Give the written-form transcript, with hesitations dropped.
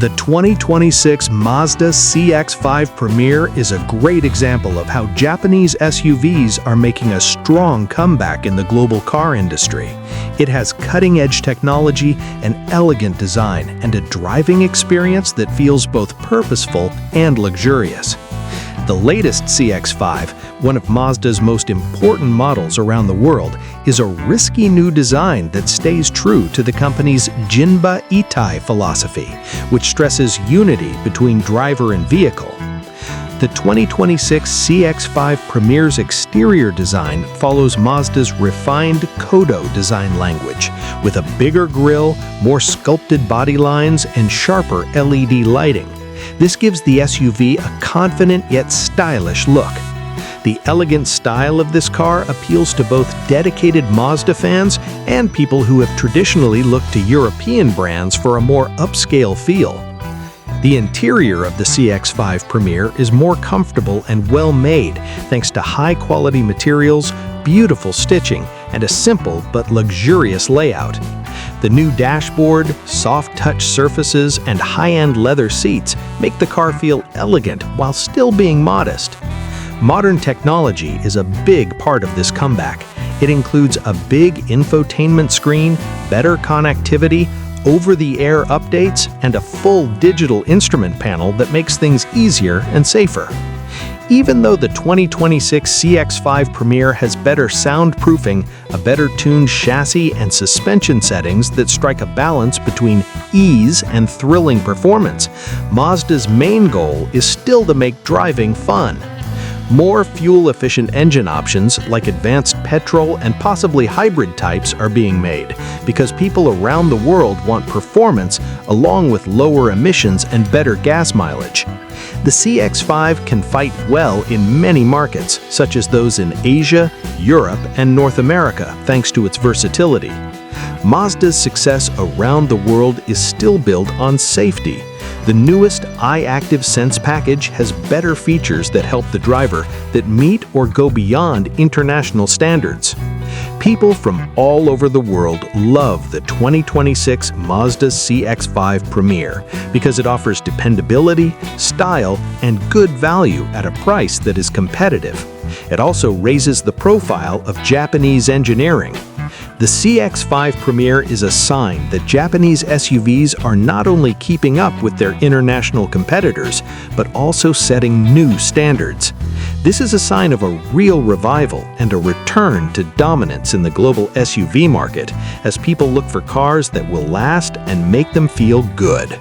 The 2026 Mazda CX-5 Premiere is a great example of how Japanese SUVs are making a strong comeback in the global car industry. It has cutting-edge technology, an elegant design, and a driving experience that feels both purposeful and luxurious. The latest CX-5, one of Mazda's most important models around the world, is a risky new design that stays true to the company's Jinba Ittai philosophy, which stresses unity between driver and vehicle. The 2026 CX-5 Premiere's exterior design follows Mazda's refined Kodo design language, with a bigger grille, more sculpted body lines, and sharper LED lighting. This gives the SUV a confident yet stylish look. The elegant style of this car appeals to both dedicated Mazda fans and people who have traditionally looked to European brands for a more upscale feel. The interior of the CX-5 Premiere is more comfortable and well-made thanks to high-quality materials, beautiful stitching, and a simple but luxurious layout. The new dashboard, soft-touch surfaces, and high-end leather seats make the car feel elegant while still being modest. Modern technology is a big part of this comeback. It includes a big infotainment screen, better connectivity, over-the-air updates, and a full digital instrument panel that makes things easier and safer. Even though the 2026 CX-5 Premiere has better soundproofing, a better tuned chassis, and suspension settings that strike a balance between ease and thrilling performance, Mazda's main goal is still to make driving fun. More fuel-efficient engine options, like advanced petrol and possibly hybrid types, are being made because people around the world want performance along with lower emissions and better gas mileage. The CX-5 can fight well in many markets, such as those in Asia, Europe, and North America, thanks to its versatility. Mazda's success around the world is still built on safety. The newest i-Activsense package has better features that help the driver that meet or go beyond international standards. People from all over the world love the 2026 Mazda CX-5 Premiere because it offers dependability, style, and good value at a price that is competitive. It also raises the profile of Japanese engineering. The CX-5 Premiere is a sign that Japanese SUVs are not only keeping up with their international competitors, but also setting new standards. This is a sign of a real revival and a return to dominance in the global SUV market, as people look for cars that will last and make them feel good.